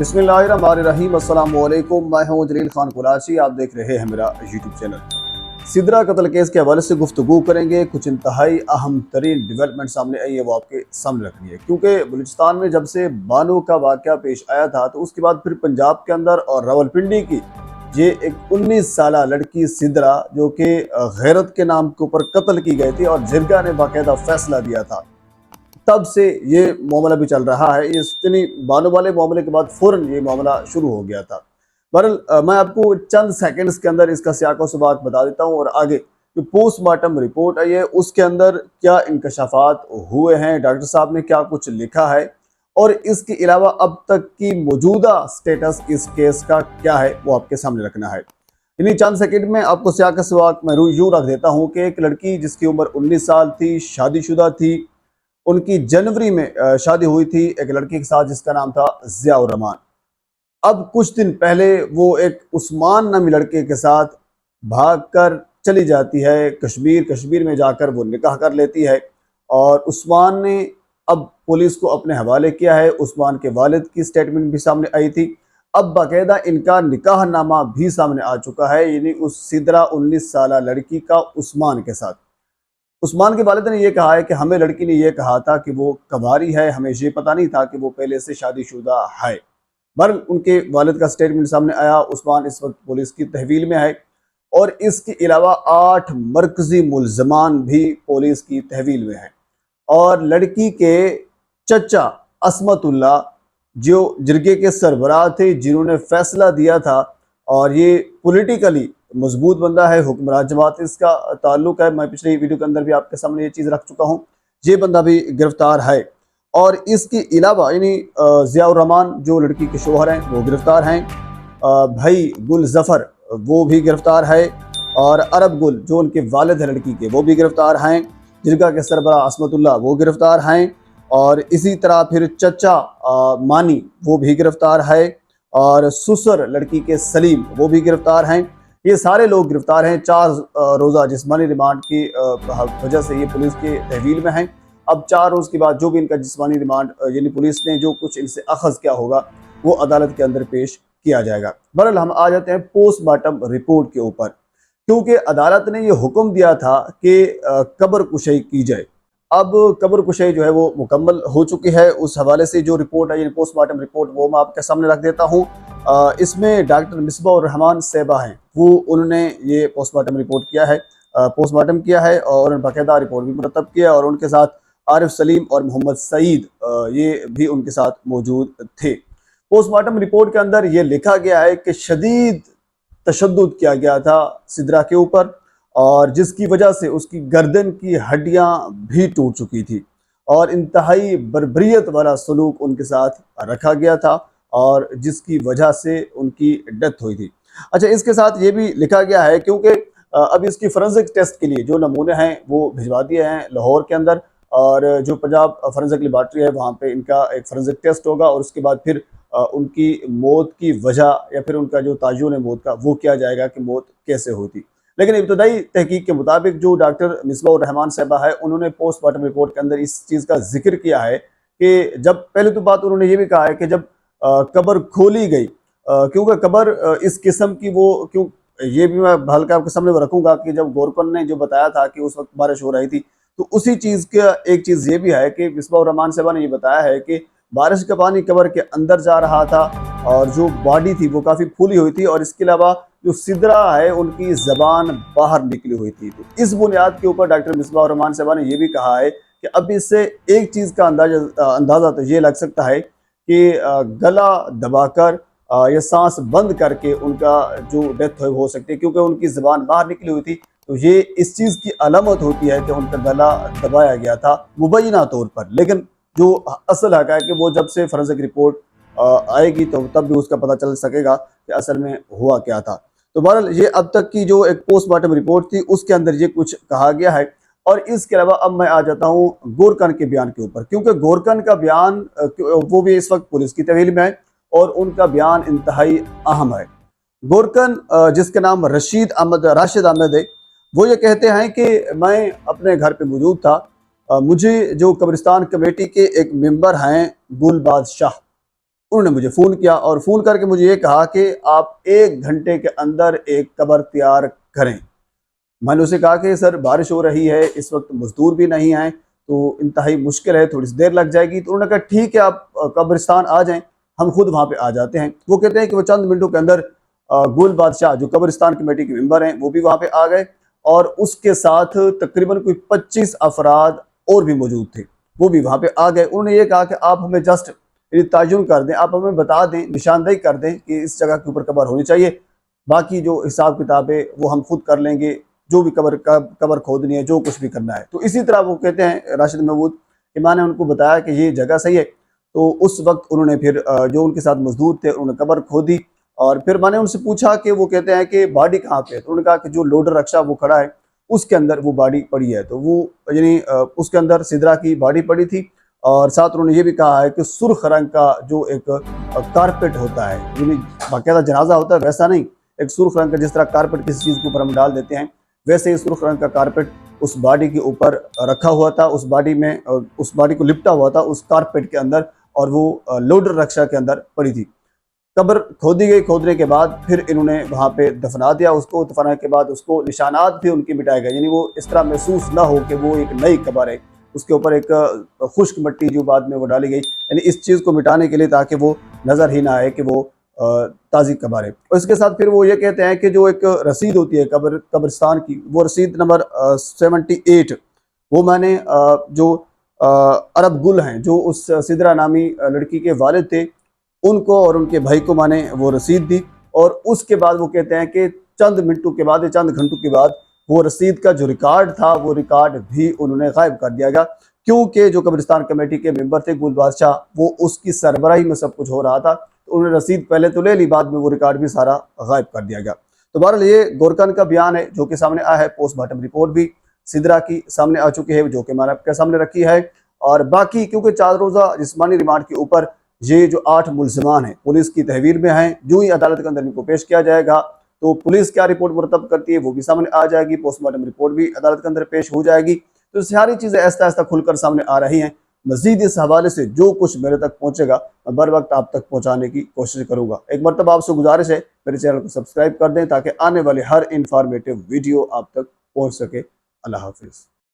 बिस्मिल्लाहिर्रहमानिर्रहीम, अस्सलाम वालेकुम। मैं हूं जलील खान कुलाची, आप देख रहे हैं मेरा यूट्यूब चैनल। सिद्रा कत्ल केस के हवाले से गुफ्तगू करेंगे। कुछ इंतहाई अहम तरीन डेवलपमेंट सामने आई है, वो आपके सामने रखनी है, क्योंकि बलूचिस्तान में जब से बानो का वाक़या पेश आया था तो उसके बाद फिर पंजाब के अंदर और रावलपिंडी की ये एक 19 साला लड़की सिद्रा, जो कि गैरत के नाम के ऊपर कत्ल की गई थी और जिरगा ने बाकायदा फैसला दिया था, तब से ये मामला भी चल रहा है। इस बानो वाले मामले के बाद फौरन ये मामला शुरू हो गया था। बहरहाल मैं आपको चंद सेकंड्स के अंदर इसका सियाको सबाक बता देता हूँ, और आगे जो पोस्टमार्टम रिपोर्ट आई है उसके अंदर क्या इंकशाफात हुए हैं, डॉक्टर साहब ने क्या कुछ लिखा है, और इसके अलावा अब तक की मौजूदा स्टेटस इस केस का क्या है, वो आपके सामने रखना है। इन्हीं चंद सेकंड में आपको सियाको सबाक मैं यूँ रख देता हूँ कि एक लड़की जिसकी उम्र 19 साल थी, शादीशुदा थी, उनकी जनवरी में शादी हुई थी एक लड़की के साथ जिसका नाम था ज़ियाउर रहमान। अब कुछ दिन पहले वो एक उस्मान नामी लड़के के साथ भागकर चली जाती है कश्मीर। कश्मीर में जाकर वो निकाह कर लेती है, और उस्मान ने अब पुलिस को अपने हवाले किया है। उस्मान के वालिद की स्टेटमेंट भी सामने आई थी। अब बाकायदा इनका निकाह नामा भी सामने आ चुका है, यानी उस सिद्रा 19 साला लड़की का उस्मान के साथ। उस्मान के वालिद ने यह कहा है कि हमें लड़की ने यह कहा था कि वो कवारी है, हमें ये पता नहीं था कि वो पहले से शादीशुदा है। बहरहाल उनके वालिद का स्टेटमेंट सामने आया। उस्मान इस वक्त पुलिस की तहवील में है, और इसके अलावा 8 मरकजी मुल्जमान भी पुलिस की तहवील में हैं। और लड़की के चचा असमतुल्ला, जो जिरगे के सरबराह थे, जिन्होंने फैसला दिया था, और ये पॉलिटिकली मजबूत बंदा है, हुक्मरान जमात इसका ताल्लुक है। मैं पिछले वीडियो के अंदर भी आपके सामने ये चीज़ रख चुका हूँ। ये बंदा भी गिरफ्तार है, और इसके अलावा यानी ज़ियाउर रहमान जो लड़की के शोहर हैं वो गिरफ्तार हैं। भाई गुल जफ़र वो भी गिरफ्तार है, और अरब गुल जो उनके वालिद हैं लड़की के, वो भी गिरफ्तार हैं। जिरगा के सरबराह असमतुल्ला वो गिरफ्तार हैं, और इसी तरह फिर चचा मानी वो भी गिरफ्तार है, और सुसर लड़की के सलीम वो भी गिरफ्तार हैं। ये सारे लोग गिरफ्तार हैं। 4 रोज़ा जिस्मानी रिमांड की वजह से ये पुलिस के तहवील में हैं। अब 4 रोज़ के बाद जो भी इनका जिस्मानी रिमांड यानी पुलिस ने जो कुछ इनसे अखज़ किया होगा वो अदालत के अंदर पेश किया जाएगा। बहरहाल हम आ जाते हैं पोस्टमार्टम रिपोर्ट के ऊपर, क्योंकि अदालत ने ये हुक्म दिया था कि कब्र कुशाई की जाए। अब कब्र कुशाई जो है वो मुकम्मल हो चुकी है। उस हवाले से जो रिपोर्ट है, यानी पोस्टमार्टम रिपोर्ट, वो मैं आपके सामने रख देता हूँ। इसमें डॉक्टर मिसबाह रहमान साहिबा हैं, वो उन्होंने ये पोस्टमार्टम रिपोर्ट किया है, पोस्टमार्टम किया है, और उन्होंने बाकायदा रिपोर्ट भी मुरतब किया, और उनके साथ आरिफ सलीम और मोहम्मद सईद ये भी उनके साथ मौजूद थे। पोस्टमार्टम रिपोर्ट के अंदर ये लिखा गया है कि शदीद तशद्दुद किया गया था सिद्रा के ऊपर, और जिसकी वजह से उसकी गर्दन की हड्डियां भी टूट चुकी थी, और इंतहाई बर्बरियत वाला सलूक उनके साथ रखा गया था, और जिसकी वजह से उनकी डेथ हुई थी। अच्छा, इसके साथ ये भी लिखा गया है, क्योंकि अब इसकी फोरेंसिक टेस्ट के लिए जो नमूने हैं वो भिजवा दिए हैं लाहौर के अंदर, और जो पंजाब फोरेंसिक लेबॉर्ट्री है वहाँ पे इनका एक फोरेंसिक टेस्ट होगा, और उसके बाद फिर उनकी मौत की वजह या फिर उनका जो ताजुन है मौत का, वो किया जाएगा कि मौत कैसे हुई। लेकिन इब्तदाई तहकीक के मुताबिक जो डॉक्टर मिसबाह रहमान साहिबा है, उन्होंने पोस्टमार्टम रिपोर्ट के अंदर इस चीज़ का जिक्र किया है कि जब पहले तो बात उन्होंने ये भी कहा है कि जब कब्र खोली गई, क्योंकि कब्र इस किस्म की वो क्यों, ये भी मैं हल्का आपके सामने रखूंगा कि जब गोरकन ने जो बताया था कि उस वक्त बारिश हो रही थी, तो उसी चीज़ का एक चीज़ ये भी है कि मिसबाह रहमान साहिबा ने ये बताया है कि बारिश का पानी कब्र के अंदर जा रहा था, और जो बॉडी थी वो काफ़ी फूली हुई थी, और इसके अलावा जो सिद्रा है उनकी ज़बान बाहर निकली हुई थी। तो इस बुनियाद के ऊपर डॉक्टर मिसबाह रहमान साहिबा ने यह भी कहा है कि अब इससे एक चीज़ का अंदाज़ा तो ये लग सकता है कि गला दबाकर या सांस बंद करके उनका जो डेथ हो सकती है, क्योंकि उनकी ज़बान बाहर निकली हुई थी। तो ये इस चीज़ की अलामत होती है कि उनका गला दबाया गया था मुबैना तौर पर। लेकिन जो असल हक़ है कि वो जब से फोरेंसिक रिपोर्ट आएगी तो तब भी उसका पता चल सकेगा कि असल में हुआ क्या था। तो बहरहाल ये अब तक की जो एक पोस्टमार्टम रिपोर्ट थी उसके अंदर ये कुछ कहा गया है। और इसके अलावा अब मैं आ जाता हूँ गोरकन के बयान के ऊपर, क्योंकि गोरकन का बयान वो भी इस वक्त पुलिस की तहवील में है, और उनका बयान इंतहाई अहम है। गोरकन जिसका नाम राशिद अहमद है, वो ये कहते हैं कि मैं अपने घर पे मौजूद था, मुझे जो कब्रिस्तान कमेटी के एक मेंबर हैं गुल बादशाह, उन्होंने मुझे फ़ोन किया और फ़ोन करके मुझे ये कहा कि आप 1 घंटे के अंदर एक कब्र तैयार करें। मैंने उसे कहा कि सर बारिश हो रही है, इस वक्त मज़दूर भी नहीं आए, तो इंतहाई मुश्किल है, थोड़ी सी देर लग जाएगी। तो उन्होंने कहा ठीक है, आप कब्रिस्तान आ जाएँ, हम खुद वहाँ पे आ जाते हैं। वो कहते हैं कि वो चंद मिनटों के अंदर गुल बादशाह जो कब्रिस्तान कमेटी के मेंबर हैं, वो भी वहाँ पे आ गए और उसके साथ तकरीबन कोई 25 अफराद और भी मौजूद थे, वो भी वहाँ पे आ गए। उन्होंने ये कहा कि आप हमें जस्ट तयन कर दें, आप हमें बता दें, निशानदेही कर दें कि इस जगह के ऊपर कब्र होनी चाहिए, बाकी जो हिसाब किताब है वो हम खुद कर लेंगे, जो भी कब्र खोदनी है, जो कुछ भी करना है। तो इसी तरह वो कहते हैं राशिद महमूद कि मैंने उनको बताया कि ये जगह सही है। तो उस वक्त उन्होंने फिर जो उनके साथ मजदूर थे उन्होंने कब्र खोदी और फिर मैंने उनसे पूछा कि वो कहते हैं कि बॉडी कहाँ पे है। तो उन्होंने कहा कि जो लोडर रक्षा वो खड़ा है उसके अंदर वो बॉडी पड़ी है। तो वो यानी उसके अंदर सिदरा की बॉडी पड़ी थी और साथ उन्होंने ये भी कहा है कि सुर्ख रंग का जो एक कारपेट होता है, यानी बाकायदा जनाजा होता है वैसा नहीं, एक सुर्ख रंग का जिस तरह कारपेट किसी चीज़ के ऊपर हम डाल देते हैं, वैसे ही सुर्ख रंग का कारपेट उस बॉडी के ऊपर रखा हुआ था, उस बॉडी में उस बॉडी को लिपटा हुआ था उस कारपेट के अंदर और वो लोडर रक्षा के अंदर पड़ी थी। कब्र खोदी गई, खोदने के बाद फिर इन्होंने वहाँ पे दफना दिया उसको। दफनाने के बाद उसको निशानात भी उनके मिटाए गए, यानी वो इस तरह महसूस ना हो कि वो एक नई कब्र है। उसके ऊपर एक खुश्क मिट्टी जो बाद में वो डाली गई, यानी इस चीज़ को मिटाने के लिए ताकि वो नज़र ही ना आए कि वो ताज़ी कब्र है। और इसके साथ फिर वो ये कहते हैं कि जो एक रसीद होती है कब्रिस्तान की, वो रसीद नंबर 78, वो मैंने जो अरब गुल हैं जो उस सिदरा नामी लड़की के वालिद थे उनको और उनके भाई को मैंने वो रसीद दी। और उसके बाद वो कहते हैं कि चंद मिनटों के बाद या चंद घंटों के बाद वो रसीद का जो रिकॉर्ड था वो रिकॉर्ड भी उन्होंने गायब कर दिया गया, क्योंकि जो कब्रिस्तान कमेटी के मेंबर थे गुल बादशाह, वो उसकी सरबराही में सब कुछ हो रहा था। तो उन्होंने रसीद पहले तो ले ली, बाद में वो रिकॉर्ड भी सारा गायब कर दिया गया। तो बहरहाल ये गोरकन का बयान है जो कि सामने आया है। पोस्टमार्टम रिपोर्ट भी सिदरा की सामने आ चुकी है जो कि मैंने आपके सामने रखी है। और बाकी क्योंकि 4 रोज़ा जिस्मानी रिमांड के ऊपर ये जो 8 मुल्ज़िमान हैं पुलिस की तहवील में हैं, जो ही अदालत के अंदर इनको पेश किया जाएगा तो पुलिस क्या रिपोर्ट मुरतब करती है वो भी सामने आ जाएगी, पोस्टमार्टम रिपोर्ट भी अदालत के अंदर पेश हो जाएगी। तो सारी चीज़ें ऐसा ऐसा खुलकर सामने आ रही हैं। मज़ीद इस हवाले से जो कुछ मेरे तक पहुँचेगा मैं बर वक्त आप तक पहुँचाने की कोशिश करूँगा। एक मरतबा आपसे गुजारिश है मेरे चैनल को सब्सक्राइब कर दें ताकि आने वाले हर इंफॉर्मेटिव वीडियो आप तक पहुँच सके। अल्लाह हाफिज़।